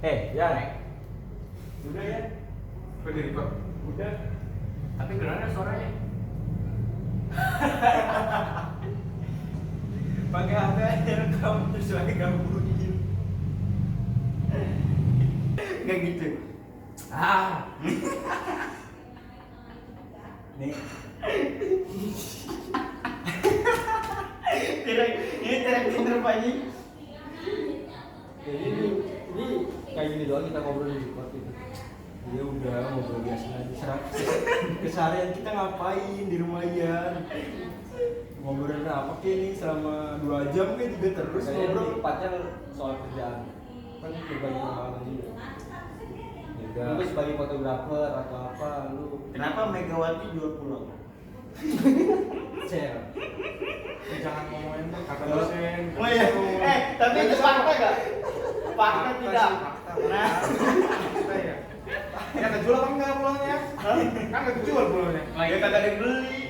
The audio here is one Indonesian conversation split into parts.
Ya. Udah ya? Udah di record? Udah. Tapi gimana suaranya? Pakai HP aja rekam terus lagi gabungin. Enggak gitu. Nih. Ini pinter Pak Ji. Jadi ini kayak gini doang kita ngobrol di Discord gitu. Ya udah ngobrol biasa aja. Keseharian kita ngapain di rumah Ian? Ngobrolin apa kayak nih selama 2 jam kayak juga terus ngobrol. Tepatnya soal kerjaan. Kan berbagi pengalaman juga. Ya, lu sebagai fotografer atau apa lu? Kenapa Megawati jual pulau? Share. Jangan ngomongin tuh kata dosen. Oh iya. Tapi itu fakta gak? Fakta tidak. Nah, Kita ya. Ya kejual apa enggak pulaunya? Kan enggak kejual pulaunya. ya kagak ada yang beli.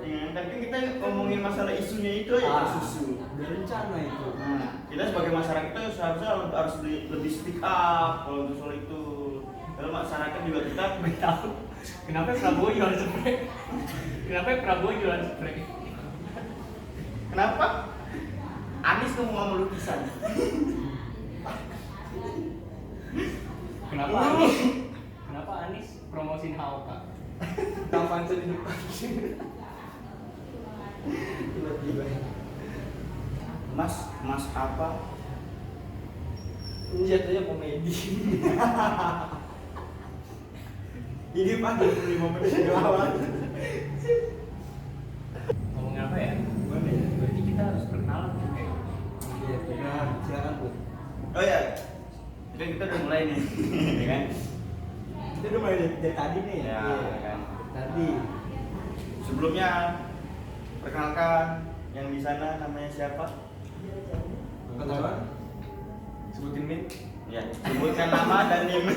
Ya, tapi kita ngomongin masalah isunya itu aja susu. Udah rencana itu. Nah, kita sebagai masyarakat itu seharusnya harus lebih speak up kalau untuk soal itu. Kalau masyarakat juga kita Tahu. Kenapa Prabowo jualan spray? Kenapa Prabowo jualan spray? kenapa? Anies tuh mau lukisan. Kenapa Anies? Kenapa Anies promosiin HOK? Kapan sih di depan? Tiba-tiba. Mas apa? Ini jatuhnya komedi. Ini Pak 25 menit doang. Ngomongin apa ya? Mana ya? Berarti kita harus perkenalan tuh kayak. Iya, benar. Silakan, Bu. Oh ya, jadi kita udah mulai nih, ya kan? Kita udah mulai dari tadi nih. Ya, Iya. kan. Tadi. Sebelumnya perkenalkan yang di sana namanya siapa? Kenalan. Sebutin nih. Ya, sebutkan nama dan NIM.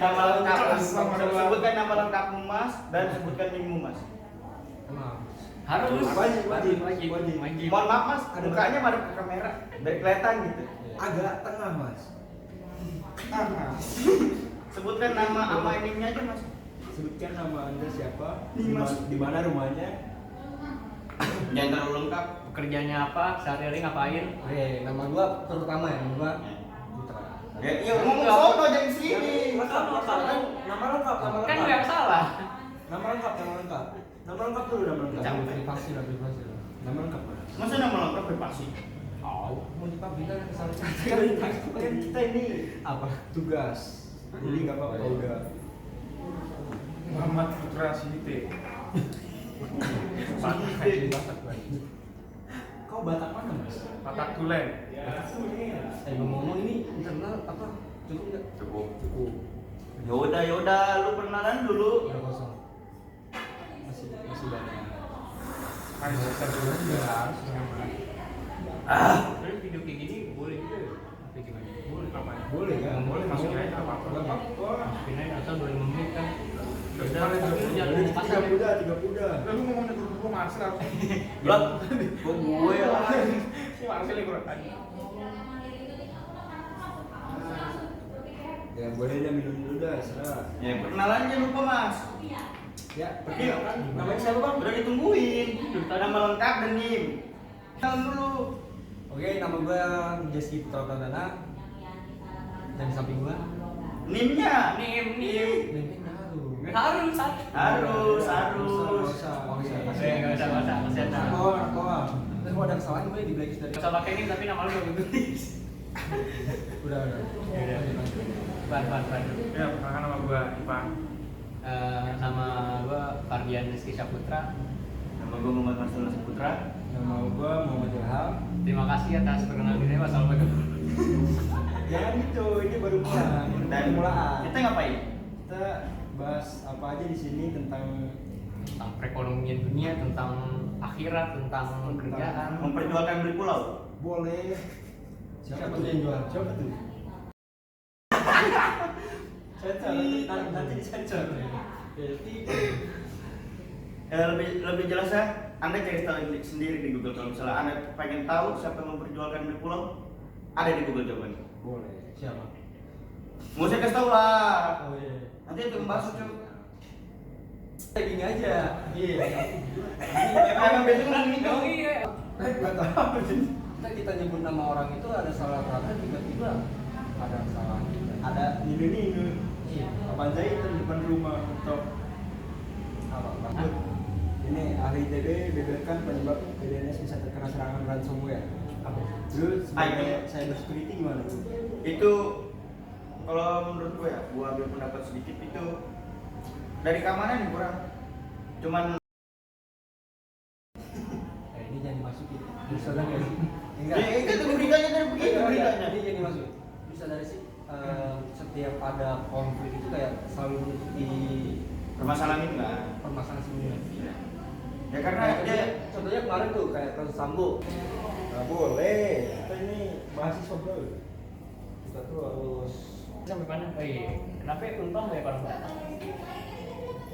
Nama lengkap, sebutkan nama lengkapmu Mas dan sebutkan NIM-mu Mas. Harus. Wajib. Wajib. Mohon maaf Mas, mukanya madep ke kamera, biar kelihatan gitu. Agak tengah, Mas. Sebutkan nama sama NIM-nya aja Mas. Sebutkan nama Anda siapa? Nih, Mas. Di mana rumahnya? Jangan terlalu lengkap. Pekerjaannya apa? Sehari-hari ngapain? Oke, nama gua terutama ya, nama gua Putra. Ya, iya ngomong sono jangan sini. Lengkap. Nama lengkap. Kan nggak salah. Nama lengkap. Nama lengkap dulu, nama lengkap. Jangan. Privasi lah. Nama lengkap, Mas. Masa nama lengkap privasi? Mau dipublikan kesalahan kan kita ini apa? Tugas. Jadi nggak apa-apa udah. Muhammad Putra Site. Kau Batak mana, Mas? Batak Tulen. Ngomong ini internal apa? Cukup nggak? Cukup. Cukup. Yaudah, lu perkenalan dulu. Udah kosong. Masih banyak. Kan kita dulu ya. Terus video kayak gini boleh juga ya? Apa gimana? Boleh. Apanya? Boleh kan? Boleh masukin aja nggak apa-apa. Nggak apa-apa. Masukin aja asal 25 menit kan. Udah, Boleh, tapi lu boleh. jangan ngomong kasar. 30 dah. Lah lu ngomongnya dulu Marcel harus. Lah, kok gue ya? Si Marcel yang kurang tadi. Ya boleh dia minum dulu dah, serah. Ya perkenalannya lupa Mas. Ya, perkenalkan. Namanya siapa, Bang? Udah ditungguin. Nama lengkap dan NIM. Kenalan dulu. Oke, nama gua Jeski Putra Pradana. Dan di samping gua NIM-nya. Nim. Harus. Harus. Nggak usah. Nggak usah. Kasihan dah. Koa. Terus kalau ada kesalahan boleh di blacklist dari. Gak usah pakai ini tapi nama lu udah tulis. Udah. Ban. Ya, perkenalkan nama gua Ipan. Nama gua Fardian Rizky Saputra. Nama gue Muhammad Marcel Saputra. Nama gua Muhammad Ilham. Terima kasih atas perkenalan diri. Wassalamualaikum. Jangan gitu, ini baru mulai. Dan Permulaan. kita ngapain? Kita bahas apa aja di sini tentang Tentang perekonomian dunia, tentang akhirat, tentang kerjaan. Memperjualkan beli pulau. boleh. Siapa tuh yang jual? Siapa tuh? Sensor, nanti disensor. Jadi Lebih jelasnya, Anda cari tahu sendiri di Google. Kalau misalnya Anda pengen tahu siapa yang memperjualkan beli pulau, ada di Google jawabannya. Boleh. Siapa? Mau saya kasih tau lah. Oh iya. Nanti itu masuk cuy. Gini aja. Iya. Emang biasanya ngomong gitu. Oh iya. Nggak tahu sih. Kita nyebut nama orang itu ada salah kata tiba-tiba ada salah kita. Ada ninu. Iya. Apaan saya itu di depan rumah untuk Apa? Pak? Ini ahli ITB beberkan penyebab BDNS bisa terkena serangan ransomware. Apa? Dulu sebagai cyber security gimana tuh? itu kalau menurut gue ya, gue ambil pendapat sedikit itu dari keamanan yang kurang. Cuman Ini jangan dimasukin. Bisa nggak sih? ya itu beritanya dari begitu beritanya. Ini jangan dimasukin. Bisa dari sih setiap ada konflik itu kayak selalu di Permasalahan ini lah. permasalahan sebelumnya. Ya karena dia Contohnya kemarin tuh kayak kasus Sambo. nggak boleh. Kita ini mahasiswa bro. Kita tuh harus Sampai mana? Oh iya. Kenapa untung banyak orang Batak?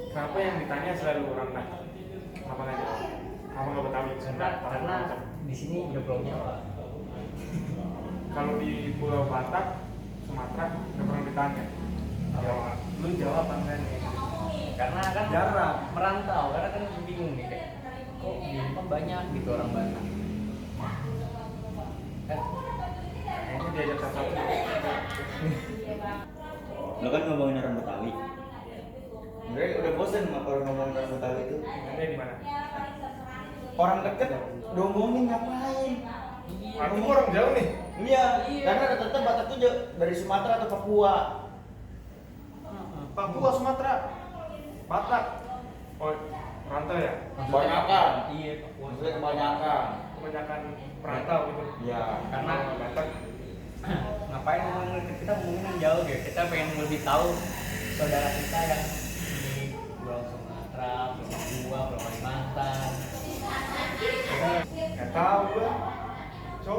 Kenapa yang ditanya selalu orang Batak? Kenapa nggak jawab? Kamu nggak Betawi? Karena di sini udah Pulau Jawa. Kalau di Pulau Batak, Sumatera nggak pernah ditanya. Jawa. Lu jawab apa enggak nih? Karena kan Jarang. merantau, karena kan bingung nih kayak kok di Jepang banyak gitu orang Batak. Kan Kayaknya diajak satu. lo kan ngomongin orang Betawi. Mereka udah bosen sama orang ngomongin orang Betawi itu. Ada di mana? Orang deket ngomongin ngapain? Aku orang jauh nih. Iya, karena rata-rata Batak tuh dari Sumatera atau Papua. Papua, Sumatera, Batak. Oh, rantau ya? Kebanyakan. iya, Papua. Maksudnya kebanyakan. Kebanyakan perantau gitu. Iya. Karena Batak. ngapain ngomongin kita ngomongin yang jauh ya, kita pengen lebih tahu saudara kita yang di Pulau Sumatera, Pulau Papua, Pulau Kalimantan. Nggak tahu gua. So,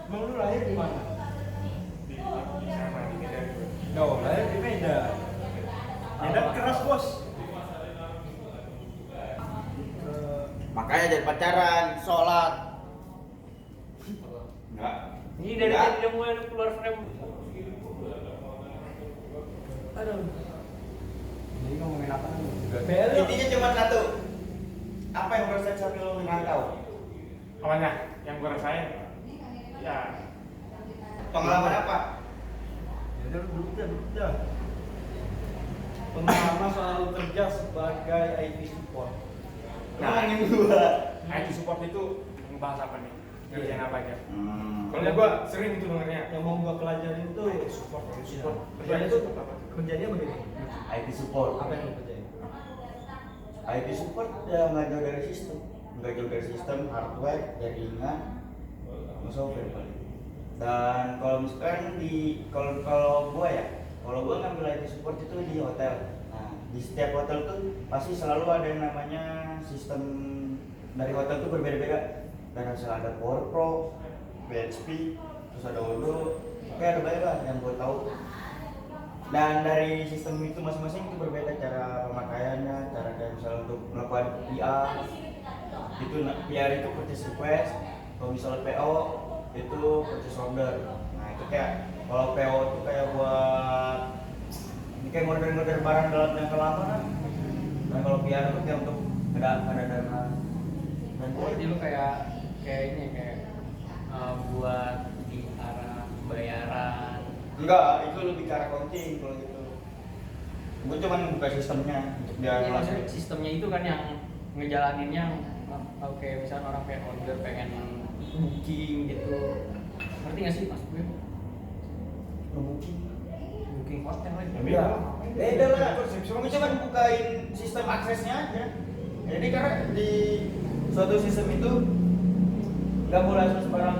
Emang lu lahir di mana? di sana di Medan gua. No, lahir di Medan. Medan keras bos. Makanya jadi pacaran, sholat. Enggak. Ini dari Enggak. tadi udah mulai keluar frame. Aduh. Jadi ngomongin apa nih? Juga Intinya cuma satu. Apa yang harus saya sambil lo merantau? Apanya? Yang gua rasain? Ya, Pengalaman apa? Ya udah dulu dah. Pengalaman soal kerja sebagai IT support. Ngomongin gua. IT support itu ngebahas apa nih? Kerjaan apa aja? Hmm. Soalnya gua sering itu dengernya. Yang mau gua pelajarin tuh IT support, IT support. Kerjanya tuh kerjanya begini. IT support. Apa yang lu kerjain? IT support ya nggak jauh dari sistem, hardware, jaringan, sama software paling. Dan kalau misalkan kalau gua ngambil IT support itu di hotel. Nah, di setiap hotel tuh pasti selalu ada yang namanya sistem dari hotel tuh berbeda-beda. Dan misalnya ada Power Pro, PHP, terus ada Odo, kayak ada banyak lah yang gua tahu. Dan dari sistem itu masing-masing itu berbeda cara pemakaiannya, cara kayak misalnya untuk melakukan PR itu PR itu purchase request, kalau misalnya PO itu purchase order. Nah itu kayak kalau PO itu kayak buat ini kayak order barang dalam jangka lama kan. Dan kalau PR itu kayak untuk ada dana. Dan Oh, jadi lu kayak ini kayak buat di arah bayaran. enggak, itu lebih ke arah accounting kalau gitu. Gue cuma buka sistemnya untuk dia Ya, maksudnya ngelakuin. sistemnya itu kan yang ngejalaninnya oke, misalnya orang pengen order, pengen booking gitu. Ngerti nggak sih mas gue? Booking hotel lagi. Iya. Beda lah. Gue cuma bukain sistem aksesnya aja. Jadi karena di suatu sistem itu nggak boleh sembarang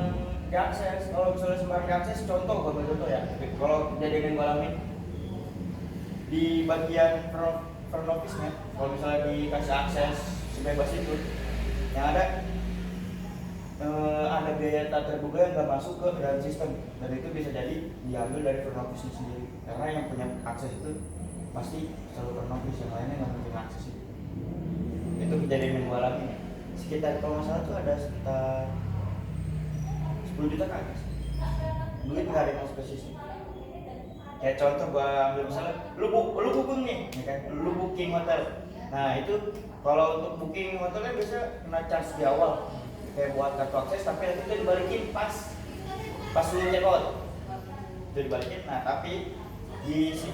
diakses. Kalau misalnya sembarang diakses, contoh ya. Kalau kejadian yang gue alami di bagian front office-nya, kalau misalnya dikasih akses sebebas itu, yang ada biaya tak terduga yang nggak masuk ke dalam sistem, dan itu bisa jadi diambil dari front office sendiri, karena yang punya akses itu pasti selalu front office, yang lainnya nggak punya akses itu. Itu kejadian yang gue alami. Sekitar kalau nggak salah tuh ada sekitar 10 juta ke atas. duit nggak ada yang masuk ke sistem. Kayak contoh gua ambil misalnya lu booking nih, ya kan? Lu booking hotel. Nah itu kalau untuk booking hotelnya biasa kena charge di awal, kayak buat kartu akses, tapi nanti itu dibalikin pas lu check out, itu dibalikin. Nah tapi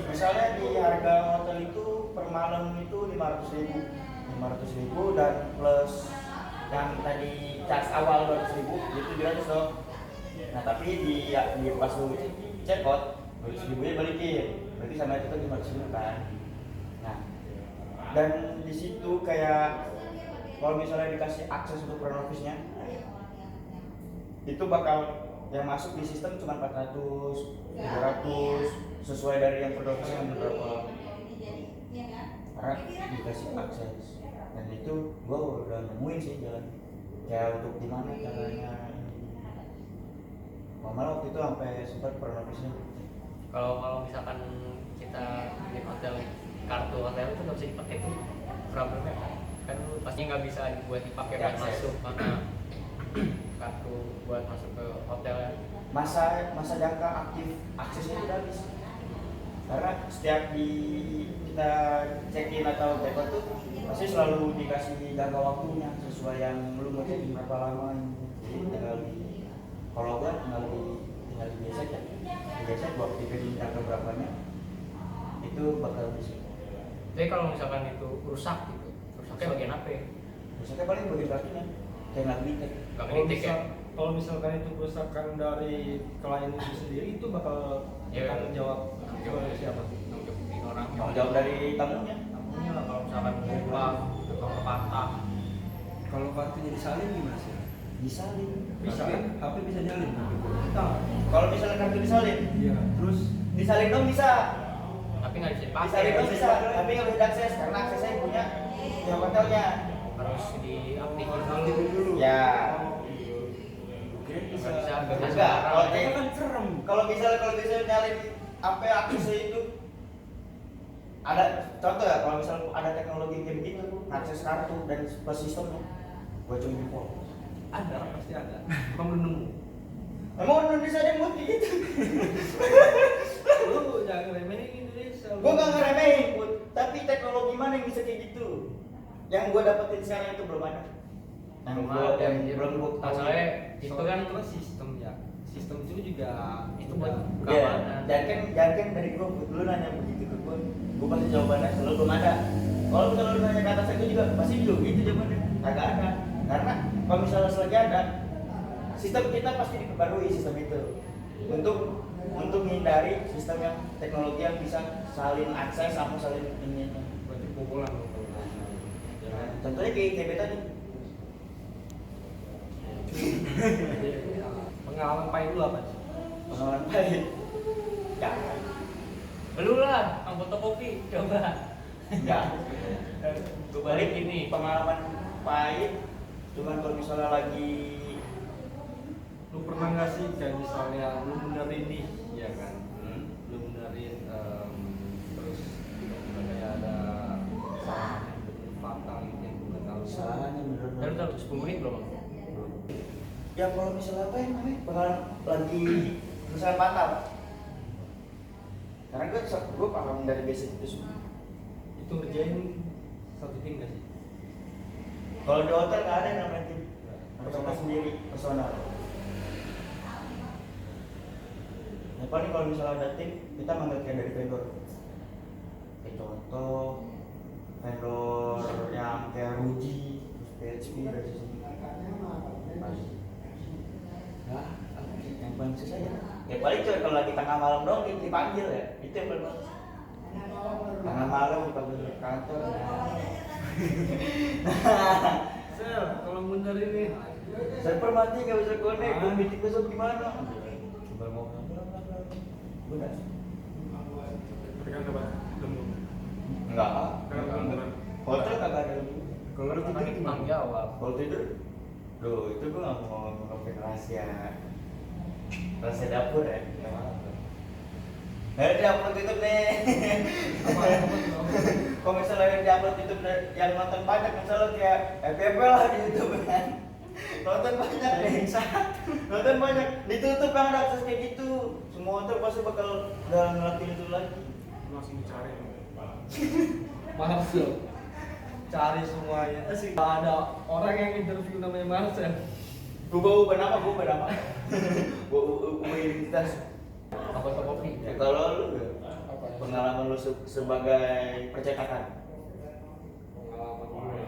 misalnya di harga hotel itu per malam itu 500.000 dan plus yang tadi charge awal 200.000 itu 700 dong. Nah tapi di pas lu check out 200.000 nya balikin, berarti sama itu kan 500.000 kan. Nah dan di situ kayak kalau misalnya dikasih akses untuk front office-nya itu bakal yang masuk di sistem cuma 400, 300 sesuai dari yang front office-nya berapa. Karena dikasih akses dan itu gua udah nemuin sih jalan kayak untuk gimana caranya. Malah waktu itu sampai sempat front office-nya. Kalau misalkan kita di hotel, kartu hotel itu nggak bisa dipakai tuh, problemnya kan lu pasti nggak bisa buat dipakai buat masuk kartu buat masuk ke hotel ya. Masa jangka aktif aksesnya udah habis karena setiap kita check in atau check out tuh pasti selalu dikasih jangka waktunya sesuai yang lu mau check in berapa lama. Jadi kalau gua tinggal di biasa ya biasa gua aktifin jangka berapanya itu bakal bisa. Tapi kalau misalkan itu rusak gitu, rusaknya bagian apa ya? Rusaknya paling bagian kakinya kayak nggak ditek. Nggak kritik ya? Kalau misalkan itu kerusakan dari klien itu sendiri itu bakal tanggung jawab siapa? Tanggung jawab di orang. Tanggung jawab dari tamunya. Tamunya lah kalau misalkan berubah atau patah. Kalau kartunya disalin gimana sih? Disalin. Bisa kan? HP bisa nyalin. Kalau misalnya kartu disalin, Iya. Terus disalin dong bisa. Tapi nggak bisa dipakai. Disalin dong bisa, tapi nggak bisa diakses karena aksesnya punya yang hotelnya. Harus diaktifkan aktifin dulu. Ya. Oke, Nggak bisa Enggak, bebas kalau barang. Itu kan serem. kalau bisa nyalin apa aksesnya itu ada contoh ya kalau misal ada teknologi kayak begitu akses kartu dan plus sistemnya gua cuma jempol. Ada, pasti ada. Kamu belum nemu. Emang orang Indonesia ada yang buat kayak gitu? Lu jangan remehin Indonesia. Gua nggak ngeremehin, Put. Tapi teknologi mana yang bisa kayak gitu? Yang gua dapetin sekarang itu belum ada. Yang Belum gua ada, yang anjir. belum gua tahu. Masalahnya itu kan itu kan sistem ya. Sistem itu juga itu buat Ya, keamanan. jangan dari gua, Put. Lu nanya begitu ke gua pasti jawabannya selalu belum ada. Kalau misalnya lu nanya ke atas itu juga pasti juga gitu jawabannya. Kagak ada. Karena kalau misalnya selagi ada, sistem kita pasti diperbarui sistem itu untuk menghindari sistem yang teknologi yang bisa saling akses sama saling ini. berarti pukulan lu. Contohnya kayak TB tadi. Pengalaman pahit lu apa sih? Pengalaman baik. Jangan. Lu lah, yang fotokopi coba. Enggak. Gue balik ini. Pengalaman pahit. Cuman kalau misalnya lagi Lu pernah nggak sih kayak misalnya lu benerin nih, ya kan? Lu benerin terus kayak ada kesalahan yang bener fatal gitu yang gue nggak tahu. kesalahan yang Lalu bener-bener. tahu 10 menit belum? Ya kalau misalnya apa ya namanya? Pengalaman lagi misalnya fatal. Karena gue paham dari basic itu semua. Itu ngerjain satu tim nggak sih? Kalau di hotel nggak ada yang namanya tim. Personal sendiri, personal. Yang paling kalau misalnya ada tim, kita manggil kayak dari vendor. Kayak contoh, vendor yang kayak Ruji, terus PHP dari sini. Nah, yang paling susah ya. Ya paling cuma kalau lagi tengah malam dong dipanggil ya. Itu yang paling bagus. Tengah malam dipanggil ke kantor. Sel, kalau bener ini Server mati nggak bisa connect, belum meeting besok gimana? coba mau Udah. Tapi kan dapat lembut. Enggak. Karena beneran. Hotel kagak ada. kalau lu tidur Tanggung gimana? jawab. Kalau tidur, loh itu gua nggak mau ngomongin rahasia dapur ya. Di upload YouTube nih. Kalau misalnya di upload YouTube yang nonton banyak, misalnya kayak FPP lah di YouTube kan. Nonton banyak nih. Nonton banyak. Ditutup yang ada akses kayak gitu. Semua hotel pasti bakal nggak ngelakuin itu lagi. Langsung dicari. Marcel cari semuanya. Ada orang yang interview namanya Marcel. Ubah nama. Ubah identitas. Apa kopi? Ya, kalau lu pengalaman lu sebagai percetakan. Pengalaman gue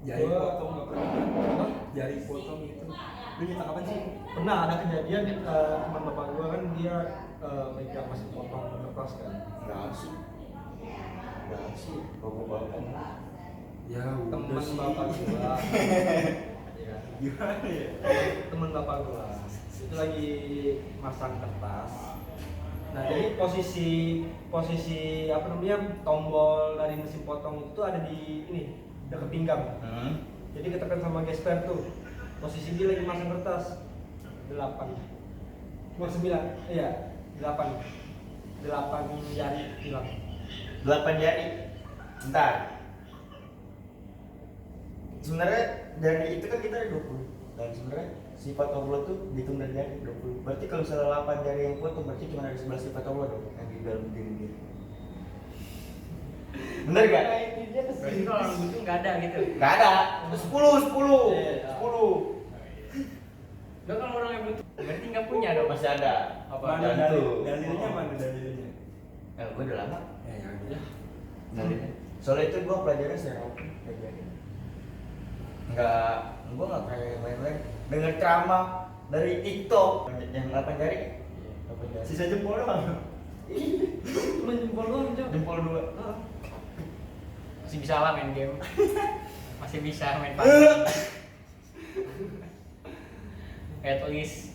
jari potong nggak pernah. Jari potong itu lu nyetak apa sih? Pernah ada kejadian teman bapak gue kan dia megang mesin potong kertas kan. Enggak sih. Bapak. Ya teman bapak gua. Ya. Gimana ya? Teman bapak gua itu lagi masang kertas. Nah jadi posisi apa namanya tombol dari mesin potong itu ada di ini dekat pinggang. Jadi ketekan sama gesper tuh. Posisi dia lagi masang kertas 8 9 iya 8 jari hilang. 8 jari. Bentar. Sebenarnya dari itu kan kita ada 20. Dan sebenarnya sifat Allah tuh dihitung dari jari 20. Berarti kalau misalnya 8 jari yang potong berarti cuma ada 11 sifat Allah dong yang di dalam diri dia. Bener gak? Berarti kalau orang butuh nggak ada gitu. Gak ada. 10. Lo kalau orang yang butuh berarti nggak punya dong. Masih ada. Mana dalilnya mana dalilnya? Gue udah lama. Ya udah. Dalilnya. Soalnya itu gue pelajaran secara umum. Gue nggak kayak main-main. Dengar ceramah dari TikTok yang 8 jari. Sisa jempol doang. Cuma jempol doang, Jempol 2. Masih bisa lah main game. Masih bisa main PUBG. At least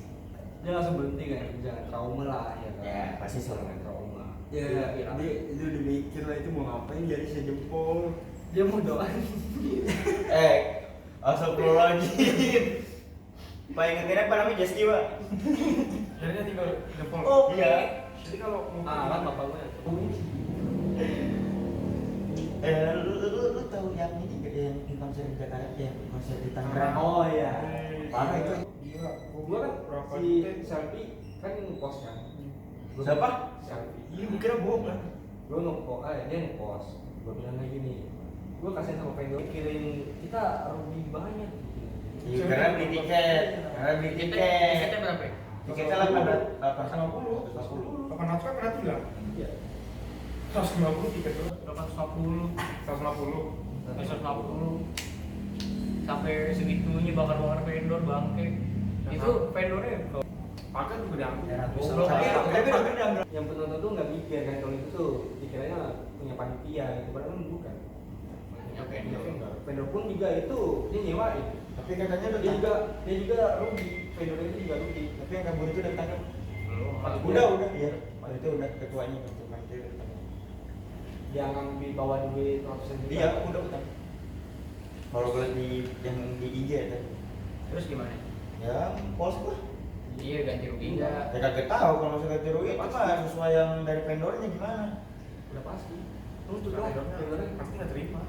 Dia langsung berhenti kan, jangan trauma lah ya kan. Ya, pasti soalnya trauma. Iya, Ya, dia udah mikir lah itu mau ngapain jadi sisa jempol. Dia mau doang. Astagfirullahaladzim. Pak ingetin apa namanya Jaskiwa? Jarinya tinggal jempol. Oh iya. Jadi kalau mau Alat bapak gue. Lu tahu yang ini gak yang konser di Jakarta ya konser di Tangerang? Oh iya. Parah itu. Gila. Gua kan Berapa si juta? Selfie kan ngepost kan. Siapa? Selfie. Iya, gue kira bohong kan. Gue ngepost, dia ngepost. Gue bilang kayak gini. Gue kasihan sama vendor kirim kita rugi banyak. Iya, karena beli tiket. tiketnya berapa ya? Tiketnya 850. 800 kan berarti bilang. Iya. 150 tiket tuh. 850 150. 150 sampai segitunya bakar vendor bangke. Itu vendornya Pakai juga diambil. Goblok. Yang penonton tuh nggak mikir kan kalau itu tuh dikiranya punya panitia gitu, padahal kan bukan. Ya, vendor. Vendor pun juga itu dia nyewain. Tapi katanya udah Dia juga rugi. Vendor itu juga rugi. Tapi yang kabur itu udah tangkap. Belum. Udah iya. Itu udah ketuanya itu panitia udah ketangkap. Yang ngambil bawa duit ratusan juta. Iya, udah ketangkap. Kalau gue di yang di IG ya tadi. Terus gimana? Ya, polsek lah. Iya ganti rugi enggak? Ya kagak tahu kalau misalnya ganti rugi itu Pasti. mah sesuai yang dari vendornya gimana. Udah pasti. Terus tuh Vendornya pasti nggak terima.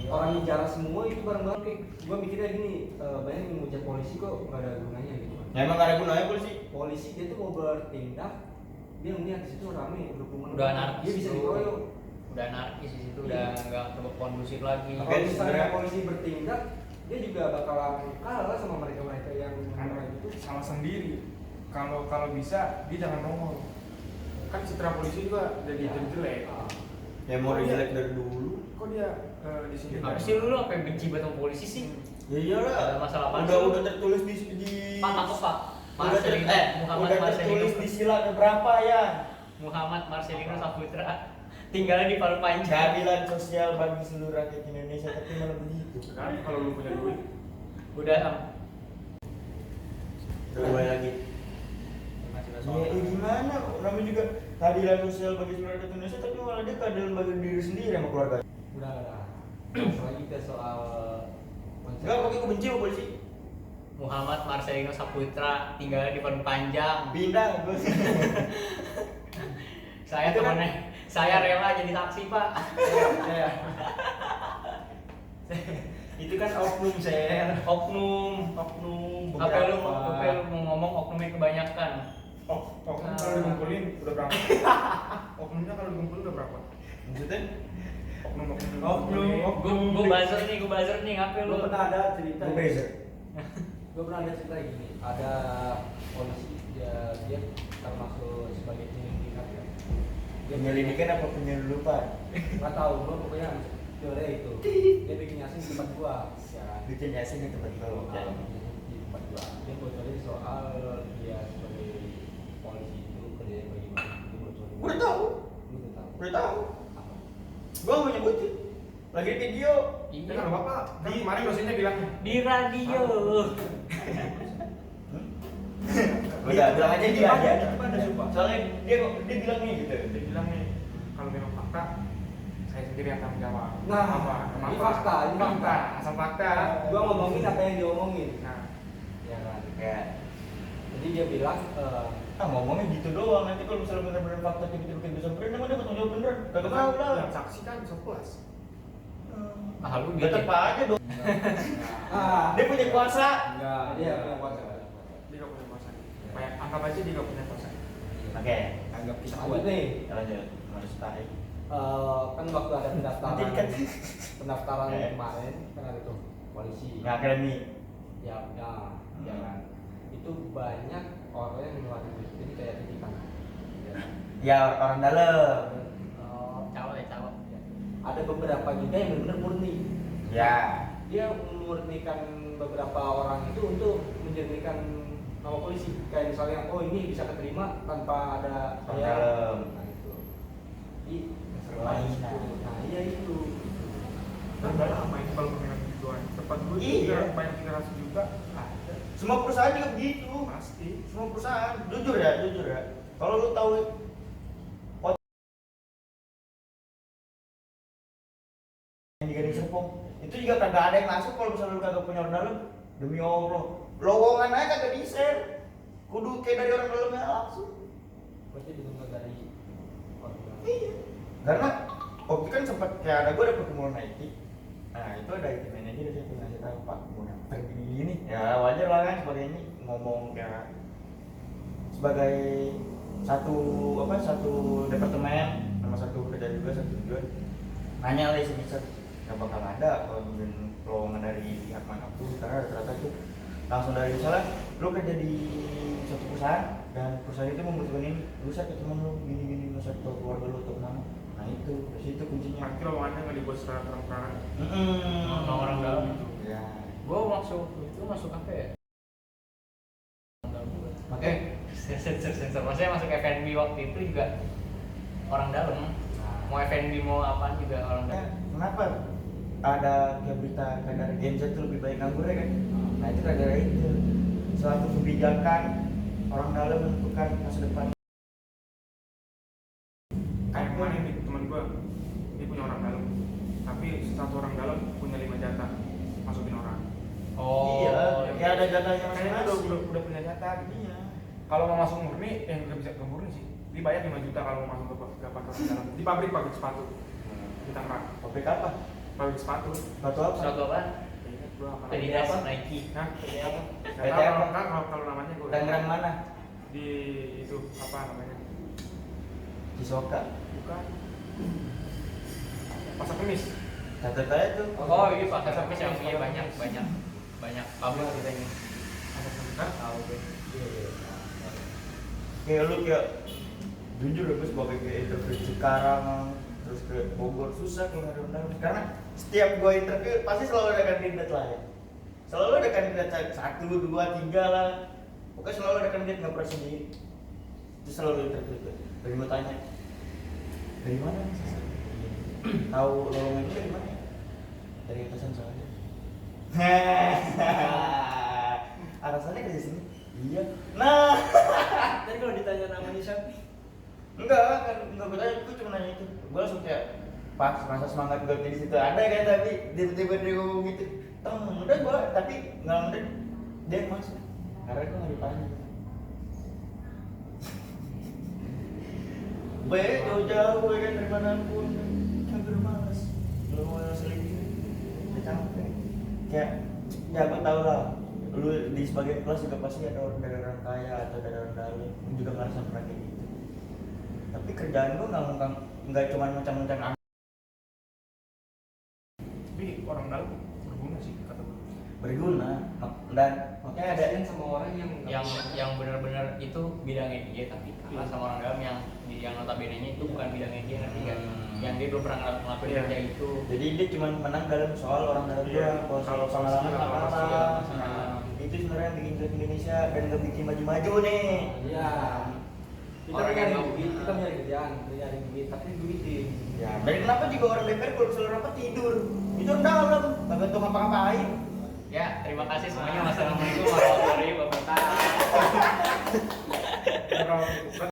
orang bicara semua itu barang-barang kayak gue mikirnya gini, banyak yang mengucap polisi kok nggak ada gunanya gitu. Ya emang gak ada gunanya polisi. Polisi dia tuh mau bertindak, dia ngeliat di situ rame berkerumun. Udah anarkis. Dia bisa tuh. dikeroyok. Udah anarkis di situ, udah nggak cukup kondusif lagi. Oke. Kalau misalnya sebenarnya- polisi bertindak, dia juga bakalan kalah sama mereka yang Karena itu. salah sendiri. Kalau bisa dia jangan nongol. Kan citra polisi juga jadi Iya. jelek. Ya mau jelek dari dulu. Kok dia di sini? Apa sih lu apa yang benci banget sama polisi sih? Ya iyalah. Ada masalah apa sih? Udah tertulis di Pak, apa Pak? udah Marcelino, Muhammad udah Marcelino, tertulis di sila berapa ya? Muhammad Marcelino Saputra, tinggalnya di Palu Panjang. Keadilan sosial bagi seluruh rakyat Indonesia tapi malah begitu. Kan kalau lu punya duit, Udah Sam. Coba lagi. Ya, gimana? Namanya juga keadilan sosial bagi seluruh rakyat Indonesia tapi malah dia keadilan bagi diri sendiri sama keluarga. Udah. Lagi kita soal Enggak, pokoknya gue benci sama polisi. Muhammad Marcelino Saputra, tinggalnya di Palu Panjang. Pindah gue. Saya Itu kan- temennya, saya rela jadi saksi Pak. Itu kan oknum saya. Oknum. Apa lu mau ngomong oknumnya kebanyakan? Oknum kalau dikumpulin udah berapa? Oknumnya kalau dikumpulin udah berapa? Maksudnya? Oknum. Gue buzzer nih, ngapain Gue lu? pernah ada cerita. Gue buzzer. Gue pernah ada cerita gini. Ada polisi dia termasuk sebagai penyelidikan ya. Penyelidikan apa penyelundupan? Nggak tahu, gue pokoknya teori itu. Dia bikin yasin di tempat gua. Ya. Bikin yasin di tempat lo. Di tempat gua. Dia bocorin soal dia sebagai polisi itu kerjanya bagaimana. Dia bocorin. Udah tahu. Lu udah tahu. Udah tahu. Apa? Gua mau nyebutin. Lagi di video. Kan nggak apa-apa. Kan kemarin dosennya bilang Di radio. Udah bilang aja dia aja. Gimana, Sumpah? Soalnya dia bilangnya gitu. dia bilang nih kalau memang fakta saya sendiri yang tanggung jawab. Nah, apa? ini fakta, ini fakta. Asal fakta. Gua ngomongin apa yang dia omongin. Nah, Ya kan. Kayak Jadi dia bilang ngomongnya gitu doang. Nanti kalau misalnya bener-bener fakta tiba-tiba kita bisa bener, emang dia bertanggung jawab bener. Kagak mau lah. yang saksi kan 11. Ah lu Tetep aja dong. ah, Dia punya kuasa. enggak, dia punya kuasa. Dia nggak punya kuasa. Kayak anggap aja dia nggak punya kuasa. Oke. Anggap kita kuat nih. Lanjut. Harus tarik. Kan waktu ada pendaftaran Nanti kan. pendaftaran kemarin kan ada tuh polisi Nggak akademi. ya kan itu banyak orang yang mewakili jadi kayak titipan ya. Ya orang dalam. Cawek. Ada beberapa juga yang benar-benar murni Ya. dia memurnikan beberapa orang itu untuk menjernihkan nama polisi kayak misalnya oh ini bisa keterima tanpa ada Orang dalam. nah itu di Permainan. nah iya itu Kan udah lama ini kalau peminat gituan. Tempat gue Iya. juga banyak 300 juta. Ada. Semua perusahaan juga begitu. Pasti. Semua perusahaan. Jujur ya. Kalau lu tahu yang di Gading Serpong, itu juga kagak ada yang masuk kalau misalnya lu kagak punya orang dalam. Demi Allah, lowongan aja kagak di-share. Kudu kayak dari orang dalamnya langsung. berarti benar dari Iya. Karena waktu kan sempat kayak ada gue dapet ketemu Nike. Nah itu ada IT manager dia tuh ngasih tahu Pak Buna begini. Ya wajar lah kan sebagai ini ngomong kayak sebagai satu departemen sama satu kerja juga satu tujuan. Nanya lah bisa nggak bakal ada kalau mungkin lowongan dari pihak manapun karena rata-rata itu langsung dari misalnya lu kerja di suatu perusahaan dan perusahaan itu membutuhkan ini lu share ke temen lu gini lu share ke keluarga lu atau kemana. Nah itu dari situ kuncinya. Nanti lowongannya nggak dibuat secara terang-terangan. Sama orang dalam gitu. Ya. Gue masuk apa ya? Sensor maksudnya masuk FNB waktu itu juga orang dalam. Mau FNB mau apaan juga orang Nah, dalam. kenapa ada kayak berita kadar Gen Z itu lebih baik nganggur ya kan? Nah itu gara-gara itu suatu kebijakan orang dalam menentukan masa depan. Kayak kemarin nih teman gue, dia punya orang dalam. Tapi satu orang dalam punya 5 jatah masukin orang. Iya, ya ada jatahnya Kayaknya masing-masing. udah punya jatah gitu. Iya. Kalau mau masuk murni, nggak bisa ke murni sih. Dibayar 5 juta kalau mau masuk ke pasar dalam. Di pabrik sepatu di Tangerang. Pabrik apa? Pabrik sepatu. Sepatu apa? Suatu apa? Ingat gua apa? Adidas, Nike. Hah? PT apa? Nggak PT tahu, apa? kalau namanya gua. Tangerang mana? Di itu apa namanya? Cisoka. Bukan. Pasar Kemis. Catat aja tuh. Oh iya pasar Kemis yang punya banyak pabrik kita ini. Pasar Kemis. Hah? Tahu gue. Kayak lu kayak jujur ya gue sebagai kayak interview Cikarang terus ke Bogor susah kalau ada undangan karena setiap gue interview pasti selalu ada kandidat lah ya. Selalu ada kandidat 1, 2, 3 lah. Pokoknya selalu ada kandidat nggak pernah sendiri. Itu selalu interview itu. Dari gue tanya dari mana nih? Tahu lowongan itu dari mana? Dari atasan soalnya. Alasannya dari sini. Iya. Nah, tadi kalau ditanya namanya siapa enggak gue tanya, gue cuma nanya itu. Gue langsung kayak pas masa semangat gue di situ ada kan tapi tiba-tiba dia ngomong gitu. Udah gue tapi nggak ngerti dia masuk karena gue nggak ditanya. Baik jauh-jauh ya kan dari manapun hampir malas. Lu mau selingkuh, udah capek. kayak ya gue tau lah lu di sebagian kelas juga pasti ada orang dari orang kaya atau dari orang dalam yang juga ngerasa pernah kayak gitu. Tapi kerjaan gue nggak cuma mencang-mencang Tapi orang dalam berguna sih kata gue. berguna dan makanya ada kasihan sama orang yang benar-benar itu bidangnya dia tapi kalah sama orang dalam yang notabene-nya itu bukan bidangnya dia, ngerti nggak? Yang dia belum pernah ngelakuin Iya. kerja itu. jadi dia cuma menang dalam soal orang dalam Iya. doang. Kalau Kalau pengalaman sama apa pasti ya. itu sebenarnya yang bikin klub Indonesia dan nggak bikin maju-maju nih. iya kita Orang nyari yang duit, kita nyari kerjaan, kita nyari duit, tapi duitin. Ya, dan kenapa juga orang DPR kalau misalnya rapat tidur? Itu orang dalam, nggak bentuk ngapa-ngapain. Ya, terima kasih semuanya. Wassalamualaikum warahmatullahi wabarakatuh. Berapa itu?